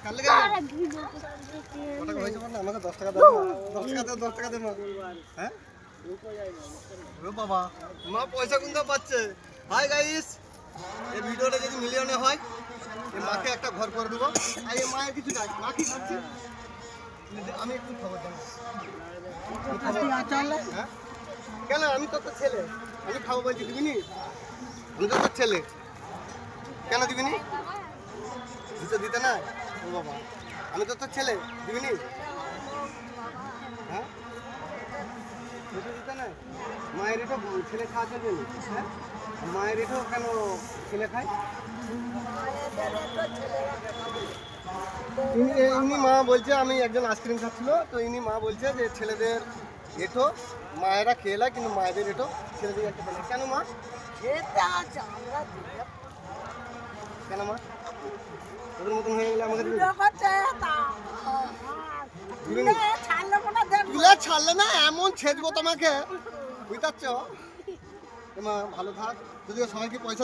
কাল লেগে কত টাকা হয়েছে বল না, আমাকে 10 টাকা দাও না, 10 টাকা দে মা। হ্যাঁ ও বাবা, মা পয়সা কোনটা পাচ্ছে। হাই গাইস, এই ভিডিওটা যদি মিলিয়নে হয় এই মাকে একটা ঘর করে দেবো। আর এই মায়ের কিছু নাই, মা কি খাচ্ছে আমি একটু খবর জানি। হ্যাঁ কেন, আমি তো তোর ছেলে, আমি খাবো বলছি, দিবি নি? আমি তো তোর ছেলে, কেন দিবি নি? দিতে না? ও বাবা, আমি তো তোর ছেলে, দিবি নি? হ্যাঁ দিতে না? মায়ের এটো ছেলে খাওয়া চলবে না? হ্যাঁ মায়ের এটো কেন ছেলে খায়? ইনি মা বলছে, আমি একজন আইসক্রিম খাচ্ছিল তো ইনি মা বলছে যে ছেলেদের এটো মায়েরা খেয়ে নেয়, কিন্তু মায়েদের এটো ছেলেদের একটা খেলে। কেন মা? কেন মা? ওদের মতন হয়ে গেলে আমাকে ছাড়লে না, এমন ছেড়বো তোমাকে, বুঝতে পারছো? মা ভালো থাক, যদিও সবাইকে পয়সা